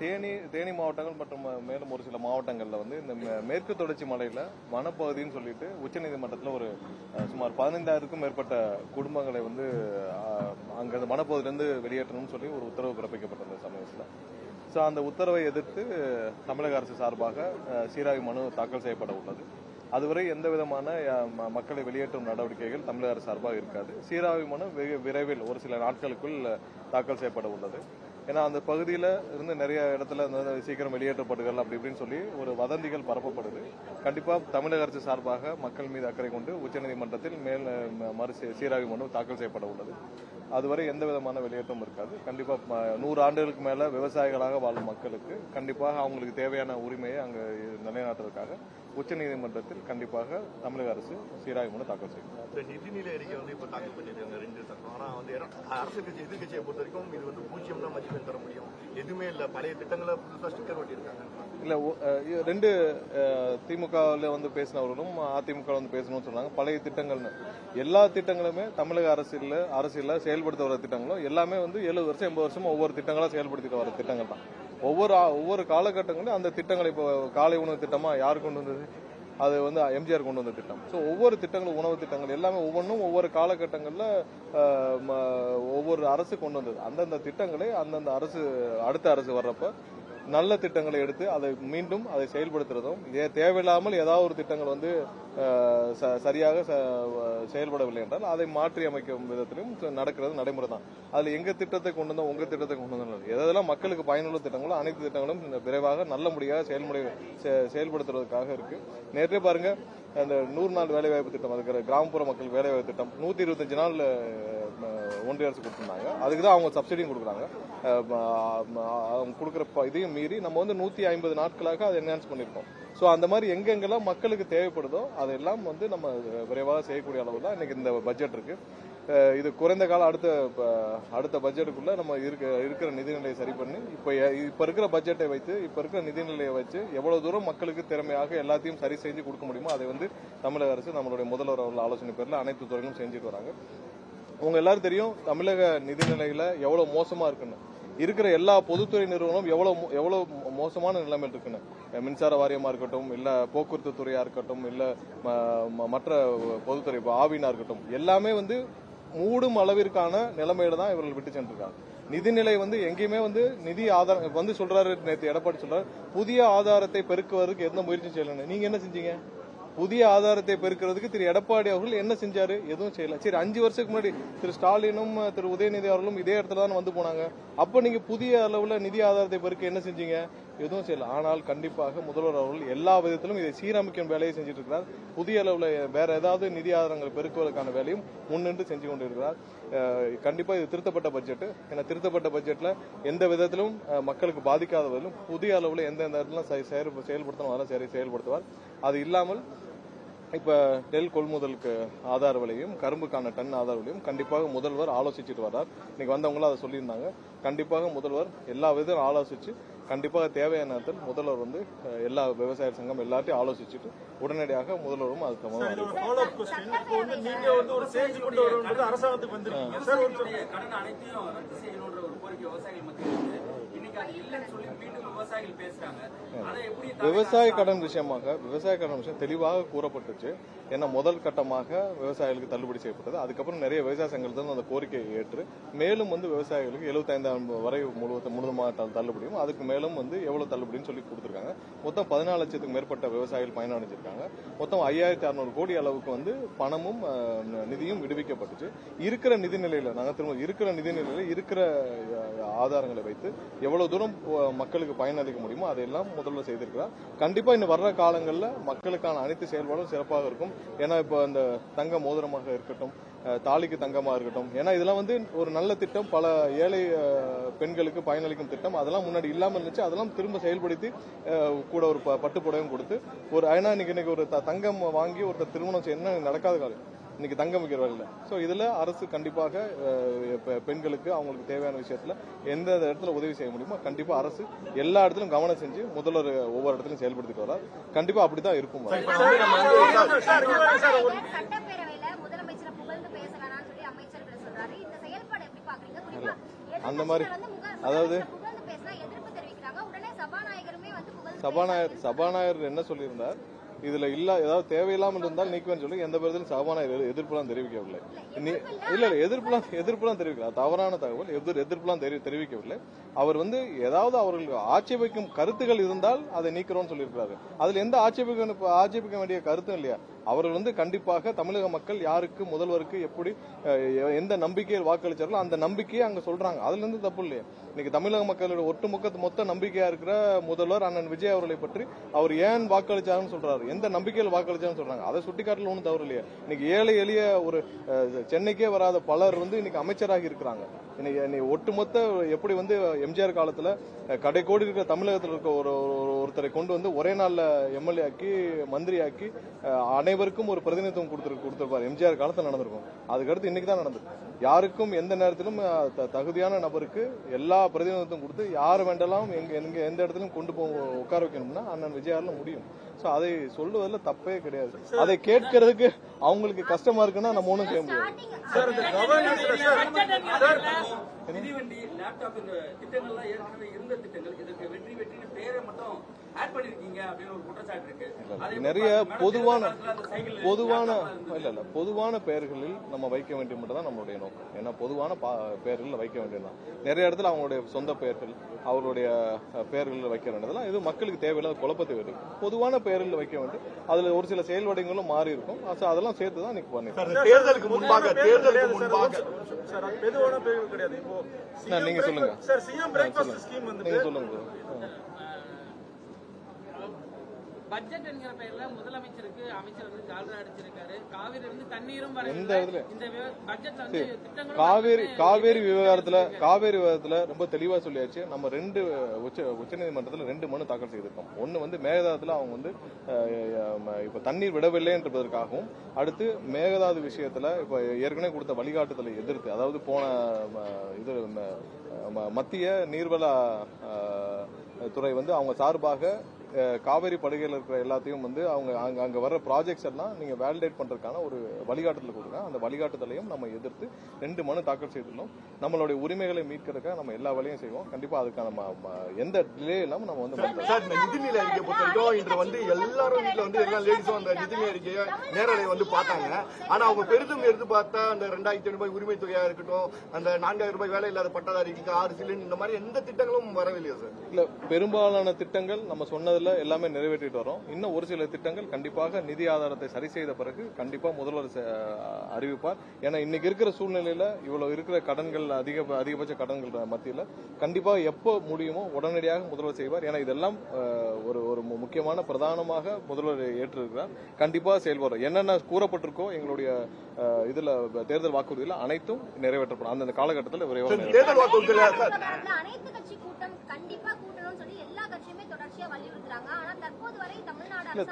தேனி மாவட்டங்கள் மற்றும் மேலும் ஒரு சில மாவட்டங்கள்ல வந்து இந்த மேற்கு தொடர்ச்சி மலையில வனப்பகுதின்னு சொல்லிட்டு உச்சநீதிமன்றத்தில் ஒரு சுமார் 15,000க்கும் மேற்பட்ட குடும்பங்களை வந்து அங்க வனப்பகுதியிலிருந்து வெளியேற்றணும்னு சொல்லி ஒரு உத்தரவு பிறப்பிக்கப்பட்டது சமயத்தில். ஸோ அந்த உத்தரவை எதிர்த்து தமிழக அரசு சார்பாக சீராய்வு மனு தாக்கல் செய்யப்பட உள்ளது. அதுவரை எந்த விதமான மக்களை வெளியேற்றும் நடவடிக்கைகள் தமிழக அரசு சார்பாக இருக்காது. சீராய்வு மனு விரைவில் ஒரு சில நாட்களுக்குள் தாக்கல் செய்யப்பட உள்ளது. ஏன்னா அந்த பகுதியில் இருந்து நிறைய இடத்துல சீக்கிரம் வெளியேற்றப்படுகள் அப்படி இப்படின்னு சொல்லி ஒரு வதந்திகள் பரப்பப்படுது. கண்டிப்பாக தமிழக அரசு சார்பாக மக்கள் மீது அக்கறை கொண்டு உச்சநீதிமன்றத்தில் சீராய்வு மனு தாக்கல் செய்யப்பட உள்ளது. அதுவரை எந்த விதமான வெளியேற்றம் இருக்காது. கண்டிப்பாக 100 ஆண்டுகளுக்கு மேல விவசாயிகளாக வாழும் மக்களுக்கு கண்டிப்பாக அவங்களுக்கு தேவையான உரிமையை அங்க நிலைநாட்டுவதற்காக உச்சநீதிமன்றத்தில் கண்டிப்பாக தமிழக அரசு சீராய்வு மனு தாக்கல் செய்யும். நிதிநிலை அறிக்கை வந்து இப்ப தாக்கல் பண்ணிருக்காங்க 2 சட்டம். ஆனா வந்து அரசு கட்சி எதிர்கட்சியை பொறுத்த வரைக்கும் இது வந்து 0 தான் மதிப்பெண் தர முடியும், எதுவுமே இல்ல, பழைய திட்டங்களை புதுசா ஸ்டிக்கர் ஒட்டியிருக்காங்க. இல்ல 2 திமுகவில் வந்து பேசினவர்களும் அதிமுக வந்து பேசணும்னு சொன்னாங்க. பழைய திட்டங்கள்னு எல்லா திட்டங்களுமே தமிழக அரசியல செயல்படுத்த வர திட்டங்களும் எல்லாமே வந்து 70 வருஷம் 80 வருஷமா ஒவ்வொரு திட்டங்களா செயல்படுத்திட்டு வர திட்டங்கள் தான். ஒவ்வொரு காலகட்டங்களும் அந்த திட்டங்களை இப்போ காலை உணவு திட்டமா யார் கொண்டு வந்தது? அது வந்து எம்ஜிஆர் கொண்டு வந்த திட்டம். ஸோ ஒவ்வொரு திட்டங்களும் உணவு திட்டங்கள் எல்லாமே ஒவ்வொன்றும் ஒவ்வொரு காலகட்டங்களில் ஒவ்வொரு அரசு கொண்டு வந்தது. அந்தந்த திட்டங்களை அந்தந்த அரசு அடுத்த அரசு வர்றப்ப நல்ல திட்டங்களை எடுத்து அதை மீண்டும் அதை செயல்படுத்துறதும், தேவையில்லாமல் ஏதாவது ஒரு திட்டங்கள் வந்து சரியாக செயல்படவில்லை என்றால் அதை மாற்றி அமைக்கும் விதத்திலும் நடக்கிறது நடைமுறை தான். அதுல எங்க திட்டத்தை கொண்டு வந்தோம் உங்க திட்டத்தை கொண்டு வந்தோம் எதெல்லாம் மக்களுக்கு பயனுள்ள திட்டங்களோ அனைத்து திட்டங்களும் விரைவாக நல்ல முறையாக செயல்படுத்துவதற்காக இருக்கு. நேற்றே பாருங்க அந்த 100 நாள் வேலைவாய்ப்பு திட்டம், அதுக்கு கிராமப்புற மக்கள் வேலைவாய்ப்பு திட்டம் 125 நாள் ஒன்றிய அரசு கொடுத்திருந்தாங்க. அதுக்கு தான் அவங்க சப்சிடியும் கொடுக்குறாங்க. அவங்க கொடுக்குற இதையும் மீறி நம்ம வந்து 150 நாட்களாக அதை என்ஹான்ஸ் பண்ணிருக்கோம். ஸோ அந்த மாதிரி எங்கெங்கெல்லாம் மக்களுக்கு தேவைப்படுதோ அதெல்லாம் வந்து நம்ம விரைவாக செய்யக்கூடிய அளவு தான் இன்னைக்கு இந்த பட்ஜெட் இருக்கு. இது குறைந்த கால அடுத்த பட்ஜெட்டுக்குள்ள நம்ம இருக்கிற நிதிநிலையை சரி பண்ணி இப்ப இருக்கிற பட்ஜெட்டை வைத்து இப்ப இருக்கிற நிதிநிலையை வச்சு எவ்வளவு தூரம் மக்களுக்கு திறமையாக எல்லாத்தையும் சரி செஞ்சு கொடுக்க முடியுமோ அதை வந்து தமிழக அரசு நம்மளுடைய முதல்வர் அவர்கள் ஆலோசனை பேர்ல அனைத்து துறைகளும் செஞ்சுட்டு வராங்க. உங்க எல்லாரும் தெரியும் தமிழக நிதிநிலையில எவ்வளவு மோசமா இருக்குன்னு. இருக்கிற எல்லா பொதுத்துறை நிறுவனமும் எவ்வளவு மோசமான நிலைமையில் இருக்குன்னு. மின்சார வாரியமா இருக்கட்டும், இல்ல போக்குவரத்து துறையா இருக்கட்டும், இல்ல மற்ற பொதுத்துறை ஆவினா இருக்கட்டும், எல்லாமே வந்து மூடும் அளவிற்கான நிலைமையில தான் இவர்கள் விட்டு சென்றிருக்காங்க. நிதிநிலை வந்து எங்கேயுமே வந்து நிதி ஆதாரம் வந்து சொல்றாரு, நேற்று எடப்பாடி சொல்றாரு புதிய ஆதாரத்தை பெருக்குவதற்கு எந்த முயற்சி செய்யலன்னு. நீங்க என்ன செஞ்சீங்க? புதிய ஆதாரத்தை பெருக்கிறதுக்கு திரு எடப்பாடி அவர்கள் என்ன செஞ்சாரு? எதுவும் செய்யல. சரி, 5 வருஷத்துக்கு முன்னாடி திரு ஸ்டாலினும் திரு உதயநிதி அவர்களும் இதே இடத்துல தான் வந்து போனாங்க. அப்ப நீங்க புதிய அளவுல நிதி ஆதாரத்தை பெருக்க என்ன செஞ்சீங்க? எதுவும் செய்யல. ஆனால் கண்டிப்பாக முதல்வர் அவர்கள் எல்லா விதத்திலும் இதை சீரமைக்கும் வேலையை செஞ்சுட்டு இருக்கிறார். புதிய அளவுல வேற ஏதாவது நிதி ஆதாரங்கள் பெருக்குவதற்கான வேலையும் முன்னின்று செஞ்சு கொண்டிருக்கிறார். கண்டிப்பா இது திருத்தப்பட்ட பட்ஜெட். ஏன்னா திருத்தப்பட்ட பட்ஜெட்ல எந்த விதத்திலும் மக்களுக்கு பாதிக்காத வரையிலும் புதிய அளவுல எந்தெந்த இடத்துல செயல்படுத்தணும் அதெல்லாம் செயல்படுத்துவார். அது இல்லாமல் இப்ப நெல் கொள்முதலுக்கு ஆதார விலையும் கரும்புக்கான டன் ஆதார விலையும் கண்டிப்பாக முதல்வர் ஆலோசிச்சுட்டு வர்றார். இன்னைக்கு வந்தவங்களும் அதை சொல்லியிருந்தாங்க. கண்டிப்பாக முதல்வர் எல்லா விதம் ஆலோசிச்சு கண்டிப்பாக தேவையான நேரத்தில் முதல்வர் வந்து எல்லா விவசாய சங்கம் எல்லாத்தையும் ஆலோசிச்சுட்டு உடனடியாக முதல்வரும் அது விவசாய கடன் விஷயம் தெளிவாக கூறப்பட்டுச்சு. ஏன்னா முதல் கட்டமாக விவசாயிகளுக்கு தள்ளுபடி செய்யப்பட்டது. அதுக்கப்புறம் நிறைய விவசாய சங்கங்கள் அந்த கோரிக்கையை ஏற்று மேலும் வந்து விவசாயிகளுக்கு 75,000 வரை முழுவதுமாக தள்ளுபடியும் அதுக்கு மேலும் வந்து எவ்வளவு தள்ளுபடின்னு சொல்லி கொடுத்திருக்காங்க. மொத்தம் 14 லட்சத்துக்கு மேற்பட்ட விவசாயிகள் பயனடைஞ்சிருக்காங்க. மொத்தம் 5,600 கோடி அளவுக்கு வந்து பணமும் நிதியும் விடுவிக்கப்பட்டுச்சு. இருக்கிற நிதிநிலையில நாங்க திரும்ப இருக்கிற ஆதாரங்களை வைத்து எவ்வளவு தூரம் மக்களுக்கு பயனளிக்க முடியுமோ அதையெல்லாம் முதல்ல செய்திருக்கிறார். கண்டிப்பா இன்னும் வர்ற காலங்களில் மக்களுக்கான அனைத்து செயல்பாடும் சிறப்பாக இருக்கும். ஏன்னா இப்போ அந்த தங்க மோதிரமாக இருக்கட்டும், தாலிக்கு தங்கமா இருக்கட்டும், ஏன்னா இதெல்லாம் வந்து ஒரு நல்ல திட்டம், பல ஏழை பெண்களுக்கு பயனளிக்கும் திட்டம். அதெல்லாம் முன்னாடி இல்லாமல் இருந்துச்சு. அதெல்லாம் திரும்ப செயல்படுத்தி கூட ஒரு பட்டுப்புடவையும் கொடுத்து ஒரு ஏன்னா இன்னைக்கு ஒரு தங்கம் வாங்கி ஒருத்தர் திருமணம் செய்யணும் நடக்காத காலம் இன்னைக்கு தங்கம் வைக்கிறவர்கள் இல்லை. ஸோ இதுல அரசு கண்டிப்பாக பெண்களுக்கு அவங்களுக்கு தேவையான விஷயத்துல எந்த இடத்துல உதவி செய்ய முடியுமோ கண்டிப்பா அரசு எல்லா இடத்திலும் கவனம் செஞ்சு முதல்வர் ஒவ்வொரு இடத்துலையும் செயல்படுத்திட்டு வர்றார். கண்டிப்பா அப்படிதான் இருக்கும். அந்த மாதிரி அதாவது சபாநாயகர் என்ன சொல்லியிருந்தார், இதுல ஏதாவது தேவையில்லாமல் இருந்தால் நீக்குவேன்னு சொல்லி எந்த பேரத்திலும் சபாநாயகர் எதிர்ப்புலாம் தெரிவிக்கவில்லை. இல்ல எதிர்ப்புலாம் தெரிவிக்கல, தவறான தகவல். எதிர்ப்புலாம் தெரிவிக்கவில்லை. அவர் வந்து ஏதாவது அவர்களுக்கு ஆட்சேபிக்கும் கருத்துகள் இருந்தால் அதை நீக்கிறோம்னு சொல்லியிருக்கிறாரு. அதுல எந்த ஆட்சேபிக்க வேண்டிய கருத்தும் இல்லையா. அவர்கள் வந்து கண்டிப்பாக தமிழக மக்கள் யாருக்கு, முதல்வருக்கு எப்படி எந்த நம்பிக்கையில் வாக்களிச்சார்களோ அந்த நம்பிக்கையை அங்க சொல்றாங்க. அதுல இருந்து தப்பு இல்லையா. இன்னைக்கு தமிழக மக்களோட மொத்த நம்பிக்கையா இருக்கிற முதல்வர் அண்ணன் விஜய் அவர்களை பற்றி அவர் ஏன் வாக்களிச்சாருன்னு சொல்றாரு, எந்த நம்பிக்கையில் வாக்களிச்சாருன்னு சொல்றாங்க. அதை சுட்டிக்காட்டல ஒன்றும் தவறு இல்லையா. இன்னைக்கு ஏழை எளிய ஒரு சென்னைக்கே வராத பலர் வந்து இன்னைக்கு அமைச்சராகி இருக்கிறாங்க. இன்னைக்கு ஒட்டுமொத்த எப்படி வந்து எம்ஜிஆர் காலத்துல கடைக்கோடி இருக்கிற தமிழகத்தில் இருக்க ஒருத்தரை கொண்டு வந்து ஒரே நாள்ல எம்எல்ஏ ஆக்கி மந்திரி ஆக்கி அனைவருக்கும் ஒரு பிரதிநிதித்துவம் கொடுத்திருப்பாரு. எம்ஜிஆர் காலத்துல நடந்திருக்கும். அதுக்கடுத்து இன்னைக்கு தான் நடந்திருக்கு. யாருக்கும் எந்த நேரத்திலும் தகுதியான நபருக்கு எல்லா பிரதிநிதித்துவம் கொடுத்து யார் வேண்டாலும் எந்த இடத்திலும் கொண்டு உட்கார வைக்கணும்னா அண்ணன் விஜயால முடியும். சோ அதை சொல்லுவதில் தப்பே கிடையாது. அதை கேட்கறதுக்கு அவங்களுக்கு கஷ்டமா இருக்குன்னா நம்ம ஒண்ணும் செய்ய முடியாது. மிதிவண்டி, லேப்டாப் இந்த திட்டங்கள்லாம் ஏற்கனவே இருந்த திட்டங்கள், இதுக்கு வெற்றி பேரை மட்டும் ஆட் பண்ணிருக்கீங்க அப்படின்னு ஒரு குற்றச்சாட்டு இருக்கு. நிறைய பொதுவான பெயர்களில் நம்ம வைக்க வேண்டிய மட்டும் தான் நம்மளுடைய நோக்கம். ஏன்னா பொதுவான பெயர்களில் வைக்க வேண்டியதுதான். நிறைய இடத்துல அவங்களுடைய சொந்த பெயர்கள், அவருடைய பெயர்களில் வைக்க வேண்டியதெல்லாம் இது மக்களுக்கு தேவையில்லாத குழப்பத்தை வரும். பொதுவான பெயர்களில் வைக்க வேண்டும். அதுல ஒரு சில செயல்வடிகளும் மாறி இருக்கும். அதெல்லாம் சேர்த்து தான் இன்னைக்கு பண்ணிருக்கோம். தேர்தலுக்கு முன்பாக நீங்க சொல்லுங்க, நீங்க சொல்லுங்க. பட்ஜெட் என்கிற பெயர்ல முதலமைச்சருக்கு அமைச்சர் வந்து ஜால்ரா அடிச்சிருக்காரு. காவிரி வந்து தண்ணீரும் இந்த பட்ஜெட்ல வந்து திட்டங்களும் காவேரி விவகாரத்துல ரொம்ப தெளிவா சொல்லியாச்சு. நம்ம உச்சநீதிமன்றத்தில் 2 மனு தாக்கல் செய்திருக்கோம். ஒன்னு வந்து மேகதாதுல அவங்க வந்து இப்ப தண்ணீர் விடவில்லை என்பதற்காகவும், அடுத்து மேகதாது விஷயத்துல இப்ப ஏற்கனவே கொடுத்த வழிகாட்டுதலை எதிர்த்து, அதாவது போன இது மத்திய நீர்வள துறை வந்து அவங்க சார்பாக காவேரி படுகையில் இருக்கிற எல்லாத்தையும் வந்து அவங்க அங்க வர்ற ப்ராஜெக்ட்ஸ் எல்லாம் நீங்க வேலிடேட் பண்றதுக்கான ஒரு வழிகாட்டுதல் கொடுக்குறாங்க. அந்த வழிகாட்டுதலையும் நம்ம எதிர்த்து 2 மனு தாக்கல் செய்துள்ளோம். நம்மளுடைய உரிமைகளை மீட்கிறதுக்காக நம்ம எல்லா வேலையும் செய்வோம். கண்டிப்பா அதுக்கான எந்த டிலே இல்லாம நம்ம வந்து நிதிநிலை அறிக்கை பொறுத்த வரைக்கும் இன்று வந்து எல்லாரும் வீட்டுல வந்து எல்லா லேடிஸும் அந்த நிதிநிலை அறிக்கையை நேரலை வந்து பார்த்தாங்க. ஆனா அவங்க பெரிதும் எதிர்பார்த்தா அந்த 2500 ரூபாய் உரிமை தொகையா இருக்கட்டும், அந்த 4000 ரூபாய் வேலை இல்லாத பட்டதாரிக்கு 6 சிலிண்டர், இந்த மாதிரி எந்த திட்டங்களும் வரவில்லையா சார்? இல்ல, பெரும்பாலான திட்டங்கள் நம்ம சொன்னதுல எல்லாமே நிறைவேற்றிட்டு வரோம். இன்னும் ஒரு சில திட்டங்கள் கண்டிப்பாக நிதி ஆதாரத்தை சரி செய்த பிறகு கண்டிப்பா முதல்வர் அறிவிப்பார். ஏன்னா இன்னைக்கு இருக்கிற சூழ்நிலையில இவ்வளவு இருக்கிற கடன்கள், அதிகபட்ச கடன்கள் மத்தியில கண்டிப்பா எப்போ முடியுமோ உடனடியாக முதல்வர் செய்வார். ஏன்னா இதெல்லாம் ஒரு முக்கியமான பிரதானமாக முதல்வர் ஏற்றிருக்கிறார். கண்டிப்பா செயல்படுறோம். என்னென்ன கூறப்பட்டிருக்கோ எங்களுடைய இதுல தேர்தல் வாக்குறுதியில் அனைத்தும் நிறைவேற்றப்படும். அந்த காலகட்டத்தில் தேர்தல் வாக்குறுதியில் அனைத்து கட்சி கூட்டம் கண்டிப்பா கூட்டணும்னு சொல்லி எல்லா கட்சியுமே தொடர்ச்சியா வலியுறுத்துறாங்க. ஆனா தற்போது வரை தமிழ்நாடு அரசு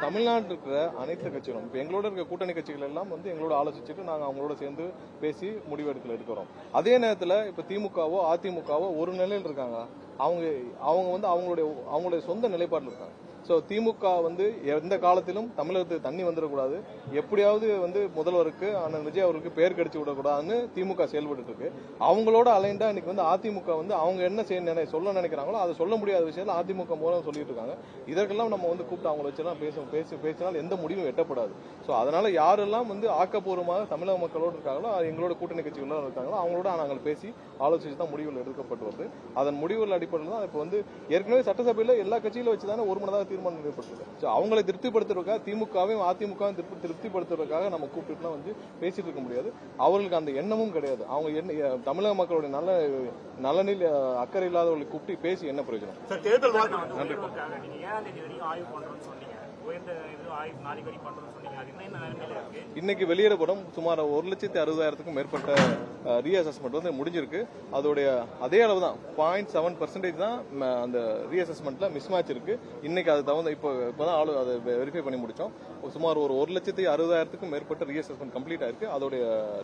தமிழ்நாட்டில் இருக்கிற அனைத்து கட்சிகளும் இப்ப எங்களோட இருக்க கூட்டணி கட்சிகள் எல்லாம் வந்து எங்களோட ஆலோசிச்சுட்டு நாங்க அவங்களோட சேர்ந்து பேசி முடிவெடுக்கல இருக்கிறோம். அதே நேரத்தில் இப்ப திமுகவோ அதிமுகவோ ஒரு நிலையில் இருக்காங்க. அவங்க வந்து அவங்களுடைய சொந்த நிலைப்பாட்டில் இருக்காங்க. சோ திமுக வந்து எந்த காலத்திலும் தமிழகத்துக்கு தண்ணி வந்துடக்கூடாது, எப்படியாவது வந்து முதல்வருக்கு அண்ணன் விஜய் அவருக்கு பேர் கடிச்சு விடக்கூடாதுன்னு திமுக செயல்பட்டு இருக்கு. அவங்களோட அலைண்டா இன்னைக்கு வந்து அதிமுக வந்து அவங்க என்ன சொல்ல நினைக்கிறாங்களோ அதை சொல்ல முடியாத விஷயத்துல அதிமுக மூலம் சொல்லிட்டு இருக்காங்க. இதற்கெல்லாம் நம்ம வந்து கூப்பிட்டு அவங்களை வச்செல்லாம் பேசினால் எந்த முடிவும் எட்டப்படாது. சோ அதனால யாரெல்லாம் வந்து ஆக்கப்பூர்வமாக தமிழக மக்களோடு இருக்காங்களோ, எங்களோட கூட்டணி கட்சிகளோட இருக்காங்களோ அவங்களோட நாங்கள் பேசி ஆலோசிச்சு தான் முடிவுகள் எடுக்கப்பட்டு வருது. அதன் முடிவுகள் அடிப்படையில் தான் இப்ப வந்து ஏற்கனவே சட்டசபையில எல்லா கட்சியிலும் வச்சுதானே ஒரு மனதாக தீர்மானம் நிறைவேற்றப்பட்டது. அவங்களை திருப்திப்படுத்துறதுக்காக திமுகவும் அதிமுகவும் திருப்திப்படுத்துறதுக்காக நம்ம கூப்பிட்டு வந்து பேசிட்டு இருக்க முடியாது. அவர்களுக்கு அந்த எண்ணமும் கிடையாது. அவங்க தமிழக மக்களுடைய நலனில் அக்கறை இல்லாதவர்களை கூப்பிட்டு பேசி என்ன பிரயோஜனம்? இன்னைக்கு வெளியிடப்படும் சுமார் 1,60,000க்கும் மேற்பட்ட ரீஅசஸ்மெண்ட் வந்து முடிஞ்சிருக்கு. அதோடைய அதே அளவு தான் 0.7% தான் அந்த ரீஅசஸ்மெண்ட்ல மிஸ்மேட்ச் இருக்கு. இன்னைக்கு அது தகுந்த இப்பதான் அதை வெரிஃபை பண்ணி முடிச்சோம். சுமார் ஒரு 1,60,000க்கும் மேற்பட்ட ரீஅசஸ்மெண்ட் கம்ப்ளீட் ஆயிருக்கு. அதோட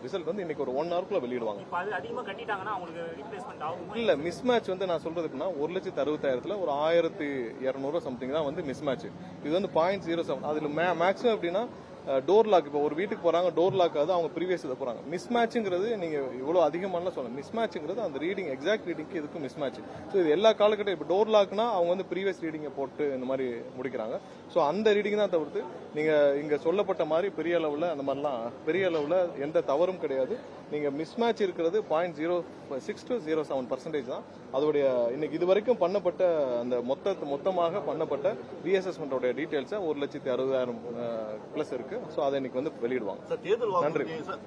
ரிசல்ட் வந்து இன்னைக்கு ஒரு 1 ஹவர்க்குள்ள வெளியிடுவாங்க. இல்ல, மிஸ்மேட்ச் வந்து நான் சொல்றதுக்குன்னா 1,60,000ல ஒரு 1,200 சம்திங் தான் வந்து மிஸ்மேட்ச். இது வந்து 0.07. அதுல மேக்ஸிமம் எப்படின்னா டோர் லாக் இப்போ ஒரு வீட்டுக்கு போறாங்க டோர் லாக் ஆகுது அவங்க ப்ரீவியஸ் இதை போறாங்க மிஸ் மேட்ச்ங்கிறது நீங்க இவ்வளவு அதிகமான சொல்லணும் மிஸ் மேட்ச்ங்கிறது அந்த ரீடிங் எக்ஸாக்ட் ரீடிங்க்கு இதுக்கும் மிஸ் மேட்ச் ஸோ இது எல்லா காலகட்டம் இப்போ டோர் லாக்னா அவங்க வந்து ப்ரீவியஸ் ரீடிங்கை போட்டு இந்த மாதிரி முடிக்கிறாங்க ஸோ அந்த ரீடிங் தான் தவிர்த்து நீங்க இங்க சொல்லப்பட்ட மாதிரி பெரிய அளவுல அந்த மாதிரிலாம் பெரிய அளவுல எந்த தவறும் கிடையாது நீங்க மிஸ் மேட்ச் இருக்கிறது 0.06 to 0.07% தான் அதோடைய இன்னைக்கு இது வரைக்கும் பண்ணப்பட்ட அந்த மொத்தமாக பண்ணப்பட்ட ரீஅசஸ்மெண்டோட டீடைல்ஸை 1,60,000 பிளஸ் இருக்கு ஸோ அதை இன்னைக்கு வந்து வெளியிடுவாங்க சார் தேர்தல் நன்றி. வாக்குறுதி சார்